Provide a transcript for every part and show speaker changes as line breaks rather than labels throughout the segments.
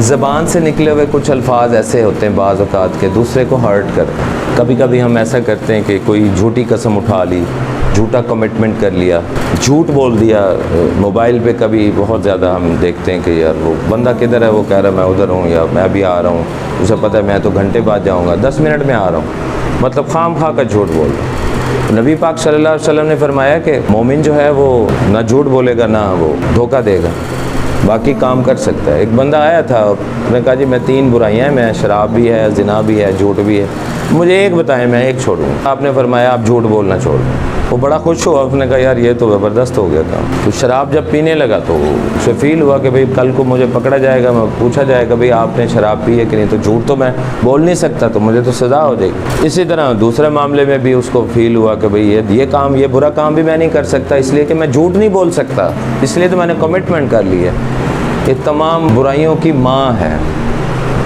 زبان سے نکلے ہوئے کچھ الفاظ ایسے ہوتے ہیں بعض اوقات کے دوسرے کو ہرٹ کر. کبھی کبھی ہم ایسا کرتے ہیں کہ کوئی جھوٹی قسم اٹھا لی, جھوٹا کمٹمنٹ کر لیا, جھوٹ بول دیا موبائل پہ. کبھی بہت زیادہ ہم دیکھتے ہیں کہ یار وہ بندہ کدھر ہے, وہ کہہ رہا ہے میں ادھر ہوں یا میں ابھی آ رہا ہوں, اسے پتہ ہے میں تو گھنٹے بعد جاؤں گا, 10 منٹ میں آ رہا ہوں, مطلب خام خواہ کا جھوٹ بول رہا ہوں. نبی پاک صلی اللہ علیہ وسلم نے فرمایا کہ مومن جو ہے وہ نہ جھوٹ بولے گا نہ وہ دھوکہ دے گا, باقی کام کر سکتا ہے. ایک بندہ آیا تھا, اس نے کہا جی میں 3 برائیاں ہیں, میں شراب بھی ہے, زنا بھی ہے, جھوٹ بھی ہے, مجھے ایک بتائیں میں ایک چھوڑوں. آپ نے فرمایا آپ جھوٹ بولنا چھوڑ دیں. وہ بڑا خوش ہوا, اس نے کہا یار یہ تو زبردست ہو گیا کام. تو شراب جب پینے لگا تو اسے فیل ہوا کہ بھئی کل کو مجھے پکڑا جائے گا, میں پوچھا جائے گا بھئی آپ نے شراب پی ہے کہ نہیں, تو جھوٹ تو میں بول نہیں سکتا, تو مجھے تو سزا ہو جائے گی. اسی طرح دوسرے معاملے میں بھی اس کو فیل ہوا کہ بھئی یہ کام, یہ برا کام بھی میں نہیں کر سکتا, اس لیے کہ میں جھوٹ نہیں بول سکتا, اس لیے تو میں نے کمٹمنٹ کر لی ہے. یہ تمام برائیوں کی ماں ہے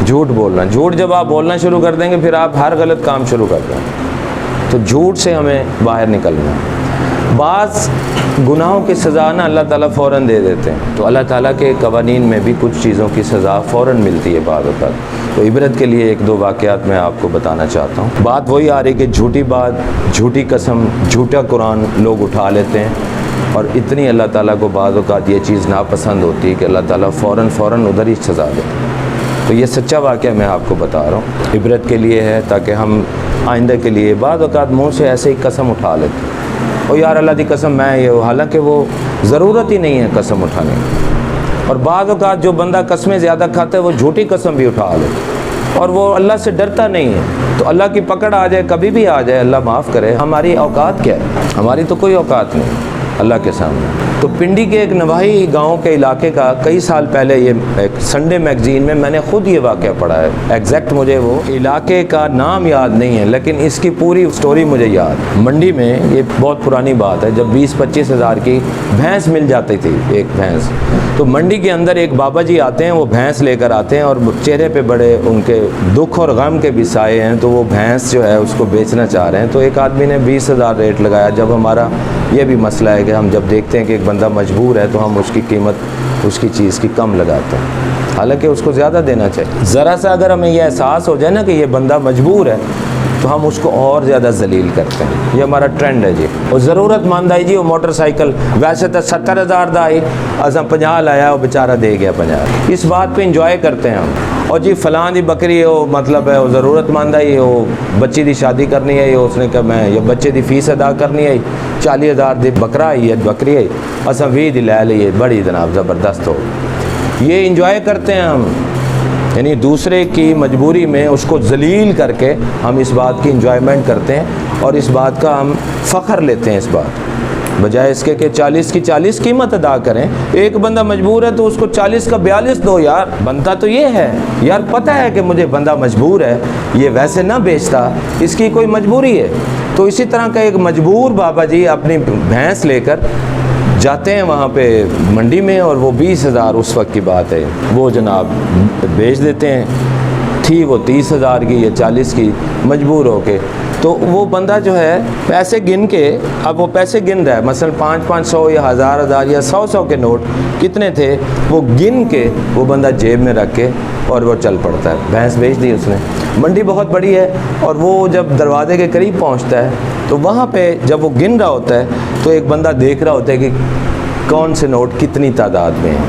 جھوٹ بولنا. جھوٹ جب آپ بولنا شروع کر دیں گے پھر آپ ہر غلط کام شروع کر دیں. تو جھوٹ سے ہمیں باہر نکلنا. بعض گناہوں کی سزا نہ اللہ تعالیٰ فوراً دے دیتے ہیں, تو اللہ تعالیٰ کے قوانین میں بھی کچھ چیزوں کی سزا فوراً ملتی ہے بعض اوقات. تو عبرت کے لیے 1-2 واقعات میں آپ کو بتانا چاہتا ہوں. بات وہی آ رہی کہ جھوٹی بات, جھوٹی قسم, جھوٹا قرآن لوگ اٹھا لیتے ہیں, اور اتنی اللہ تعالیٰ کو بعض اوقات یہ چیز ناپسند ہوتی ہے کہ اللہ تعالیٰ فوراً ادھر ہی سزا دے. تو یہ سچا واقعہ میں آپ کو بتا رہا ہوں, عبرت کے لیے ہے, تاکہ ہم آئندہ کے لیے. بعض اوقات منہ سے ایسے ہی قسم اٹھا لیتے ہیں, اور یار اللہ دی قسم میں یہ, حالانکہ وہ ضرورت ہی نہیں ہے قسم اٹھانے کی. اور بعض اوقات جو بندہ قسمیں زیادہ کھاتا ہے وہ جھوٹی قسم بھی اٹھا لیتا, اور وہ اللہ سے ڈرتا نہیں ہے. تو اللہ کی پکڑ آ جائے, کبھی بھی آ جائے, اللہ معاف کرے. ہماری اوقات کیا ہے؟ ہماری تو کوئی اوقات نہیں اللہ کے سامنے. تو پنڈی کے ایک نواحی گاؤں کے علاقے کا کئی سال پہلے یہ ایک سنڈے میگزین میں میں نے خود یہ واقعہ پڑھا ہے. ایگزیکٹ مجھے وہ علاقے کا نام یاد نہیں ہے, لیکن اس کی پوری سٹوری مجھے یاد. منڈی میں یہ بہت پرانی بات ہے, جب 20-25 ہزار کی بھینس مل جاتی تھی ایک بھینس, تو منڈی کے اندر ایک بابا جی آتے ہیں, وہ بھینس لے کر آتے ہیں, اور چہرے پہ بڑے ان کے دکھ اور غم کے بھی سائے ہیں. تو وہ بھینس جو ہے اس کو بیچنا چاہ رہے ہیں. تو ایک آدمی نے 20,000 ریٹ لگایا. جب ہمارا یہ بھی مسئلہ ہے کہ ہم جب دیکھتے ہیں کہ ایک بندہ مجبور ہے تو ہم اس کی قیمت اس کی چیز کی کم لگاتے ہیں, حالانکہ اس کو زیادہ دینا چاہیے. ذرا سا اگر ہمیں یہ احساس ہو جائے نا کہ یہ بندہ مجبور ہے, تو ہم اس کو اور زیادہ ذلیل کرتے ہیں. یہ ہمارا ٹرینڈ ہے جی. اور ضرورت مند آئی جی وہ موٹر سائیکل, ویسے تو 70,000 دا آئی, اصا 50 لایا, وہ بیچارہ دے گیا 50. اس بات پہ انجوائے کرتے ہیں ہم. اور جی فلاں دی بکری وہ مطلب ہے وہ ضرورت مند آئی, وہ بچی دی شادی کرنی ہے, اس نے کہا میں یہ بچے دی فیس ادا کرنی ہے, 40,000 دی بکرا آئی ہے, بکری آئی, اصا 20 دی لے لیے, بڑی جناب زبردست ہو. یہ انجوائے کرتے ہیں ہم, یعنی دوسرے کی مجبوری میں اس کو ذلیل کر کے ہم اس بات کی انجوائمنٹ کرتے ہیں, اور اس بات کا ہم فخر لیتے ہیں. اس بات بجائے اس کے کہ 40 کی 40 قیمت ادا کریں. ایک بندہ مجبور ہے تو اس کو 40 کا 42 دو یار. بنتا تو یہ ہے یار, پتہ ہے کہ مجھے بندہ مجبور ہے, یہ ویسے نہ بیچتا, اس کی کوئی مجبوری ہے. تو اسی طرح کا ایک مجبور بابا جی اپنی بھینس لے کر جاتے ہیں وہاں پہ منڈی میں, اور وہ 20,000 اس وقت کی بات ہے, وہ جناب بیچ دیتے ہیں. تھی وہ 30,000 کی یا 40 کی, مجبور ہو کے. تو وہ بندہ جو ہے پیسے گن کے, اب وہ پیسے گن رہا ہے, مثلا 500 یا 1,000 یا 100 کے نوٹ کتنے تھے, وہ گن کے وہ بندہ جیب میں رکھ کے اور وہ چل پڑتا ہے. بھینس بیچ دی اس نے. منڈی بہت بڑی ہے, اور وہ جب دروازے کے قریب پہنچتا ہے تو وہاں پہ جب وہ گن رہا ہوتا ہے تو ایک بندہ دیکھ رہا ہوتا ہے کہ کون سے نوٹ کتنی تعداد میں ہیں.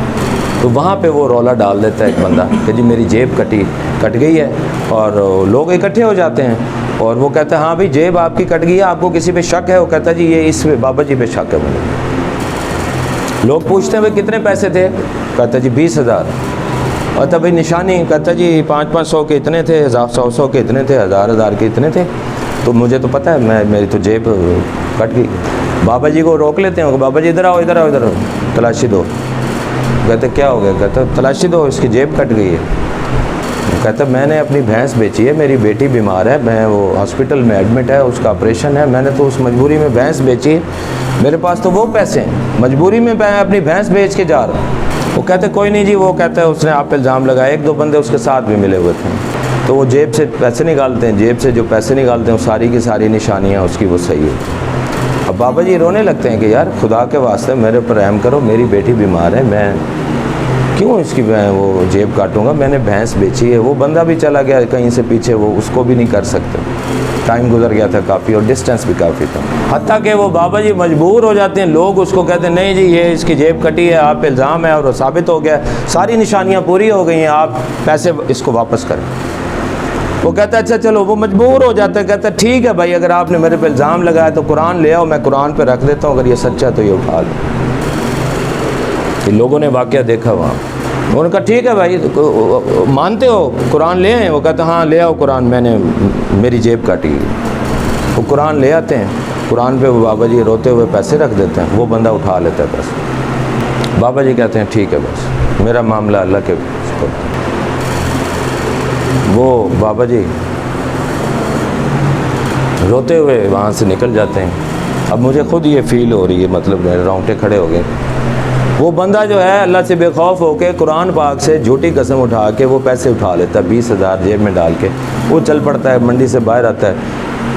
تو وہاں پہ وہ رولا ڈال دیتا ہے ایک بندہ کہ جی میری جیب کٹ گئی ہے, اور لوگ اکٹھے ہو جاتے ہیں, اور وہ کہتا ہے ہاں بھائی جیب آپ کی کٹ گئی ہے, آپ کو کسی پہ شک ہے؟ وہ کہتا ہے جی یہ اس پہ بابا جی پہ شک ہے مجھے. لوگ پوچھتے ہیں بھائی کتنے پیسے تھے؟ کہتا ہے جی 20,000. اور تب بھائی نشانی, کہتا ہے جی 500 کے اتنے تھے, 100 کے اتنے تھے, 1,000 کے اتنے تھے. تو مجھے تو پتہ ہے, میری تو جیب کٹ گئی. بابا جی کو روک لیتے ہیں, بابا جی ادھر آؤ, ادھر آؤ, ادھر آؤ, تلاشی دو. کہتے کیا ہو گیا؟ کہتا تلاشی دو, اس کی جیب کٹ گئی ہے. کہتا میں نے اپنی بھینس بیچی ہے, میری بیٹی بیمار ہے, میں وہ ہاسپٹل میں ایڈمٹ ہے, اس کا آپریشن ہے, میں نے تو اس مجبوری میں بھینس بیچی ہے, میرے پاس تو وہ پیسے ہیں, مجبوری میں میں اپنی بھینس بیچ کے جا رہا ہوں. وہ کہتے کوئی نہیں جی, وہ کہتا ہے اس نے آپ پہ الزام لگایا, 1-2 بندے اس کے ساتھ بھی ملے ہوئے تھے. تو وہ جیب سے پیسے نکالتے ہیں, جیب سے جو پیسے نکالتے ہیں وہ ساری کی ساری نشانیاں اس کی وہ صحیح ہے. اب بابا جی رونے لگتے ہیں کہ یار خدا کے واسطے میرے پر رحم کرو, میری بیٹی بیمار ہے, میں کیوں اس کی میں وہ جیب کاٹوں گا، میں نے بھینس بیچی ہے۔ وہ بندہ بھی چلا گیا کہیں سے پیچھے، وہ اس کو بھی نہیں کر سکتے، ٹائم گزر گیا تھا کافی اور ڈسٹینس بھی کافی تھا۔ حتیٰ کہ وہ بابا جی مجبور ہو جاتے ہیں، لوگ اس کو کہتے ہیں نہیں جی یہ اس کی جیب کٹی ہے، آپ پہ الزام ہے اور وہ ثابت ہو گیا، ساری نشانیاں پوری ہو گئی ہیں، آپ پیسے اس کو واپس کریں۔ وہ کہتا ہے اچھا چلو، وہ مجبور ہو جاتا ہے، کہتا ہے ٹھیک ہے بھائی اگر آپ نے میرے پہ الزام لگایا تو قرآن لے آؤ، میں قرآن پہ رکھ دیتا ہوں، اگر یہ سچا ہے تو یہ اٹھا لو۔ کہ لوگوں نے واقعہ دیکھا وہاں، انہوں نے کہا ٹھیک ہے بھائی مانتے ہو قرآن لے آئیں؟ وہ کہتا ہاں لے آؤ قرآن، میں نے میری جیب کاٹی۔ وہ قرآن لے آتے ہیں، قرآن پہ وہ بابا جی روتے ہوئے پیسے رکھ دیتے ہیں، وہ بندہ اٹھا لیتا ہے پیسے۔ بابا جی کہتے ہیں ٹھیک ہے بس میرا معاملہ اللہ کے سپرد۔ وہ بابا جی روتے ہوئے وہاں سے نکل جاتے ہیں۔ اب مجھے خود یہ فیل ہو رہی ہے، مطلب میرے رونگٹے کھڑے ہو گئے۔ وہ بندہ جو ہے اللہ سے بے خوف ہو کے قرآن پاک سے جھوٹی قسم اٹھا کے وہ پیسے اٹھا لیتا ہے، 20,000 جیب میں ڈال کے وہ چل پڑتا ہے، منڈی سے باہر آتا ہے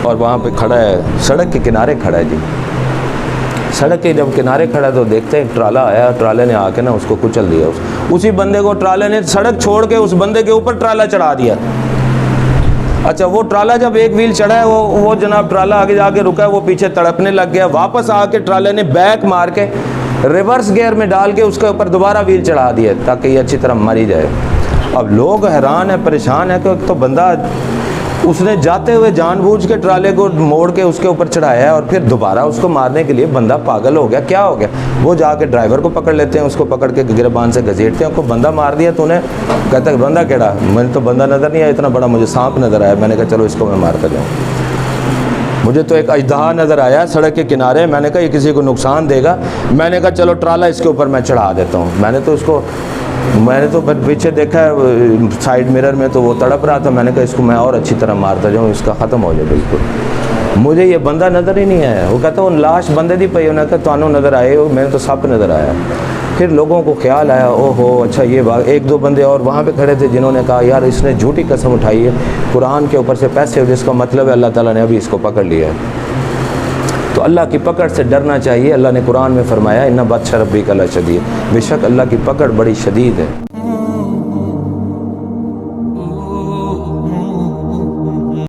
اور وہاں پہ کھڑا ہے، سڑک کے کنارے کھڑا ہے جی۔ سڑک کے جب کنارے کھڑا ہے تو دیکھتے ہیں ایک ٹرالا آیا، ٹرالے نے آ کے نا اس کو کچل دیا، اسی بندے کو ٹرالے نے سڑک چھوڑ کے اس بندے کے اوپر ٹرالا چڑھا دیا۔ اچھا وہ ٹرالا جب ایک ویل چڑھا ہے، وہ جناب ٹرالا آگے جا کے رکا ہے، وہ پیچھے تڑپنے لگ گیا، واپس آ کے ٹرالے نے بیک مار کے ریورس گیئر میں ڈال کے اس کے اوپر دوبارہ ویل چڑھا دیا تاکہ یہ اچھی طرح ماری جائے۔ اب لوگ حیران ہیں، پریشان ہیں کہ تو بندہ اس نے جاتے ہوئے جان بوجھ کے ٹرالے کو موڑ کے اس کے اوپر چڑھایا ہے اور پھر دوبارہ اس کو مارنے کے لیے بندہ پاگل ہو گیا، کیا ہو گیا؟ وہ جا کے ڈرائیور کو پکڑ لیتے ہیں، اس کو پکڑ کے گربان سے گھسیٹتے ہیں، کو بندہ مار دیا تو نے؟ کہتا ہے بندہ کیڑا؟ میں نے تو بندہ نظر نہیں آیا، اتنا بڑا مجھے سانپ نظر آیا، میں نے کہا چلو اس کو میں مارتا جاؤں۔ مجھے تو ایک اژدہا نظر آیا سڑک کے کنارے، میں نے کہا یہ کسی کو نقصان دے گا، میں نے کہا چلو ٹرالا اس کے اوپر میں چڑھا دیتا ہوں۔ میں نے تو پیچھے دیکھا ہے سائیڈ مرر میں تو وہ تڑپ رہا تھا، میں نے کہا اس کو میں اور اچھی طرح مارتا جاؤں، اس کا ختم ہو جائے بالکل۔ مجھے یہ بندہ نظر ہی نہیں آیا۔ وہ کہتا وہ لاش بندے دی پئی، انہوں نے کہا تانوں نظر آئے ہو، میں نے تو سپ نظر آیا۔ پھر لوگوں کو خیال آیا او ہو اچھا یہ بات، ایک دو بندے اور وہاں پہ کھڑے تھے جنہوں نے کہا یار اس نے جھوٹی قسم اٹھائی ہے قرآن کے اوپر سے پیسے، جس کا مطلب ہے اللہ تعالیٰ نے ابھی اس کو پکڑ لیا ہے۔ تو اللہ کی پکڑ سے ڈرنا چاہیے۔ اللہ نے قرآن میں فرمایا ان بطش ربک لشدید، بے شک اللہ کی پکڑ بڑی شدید ہے۔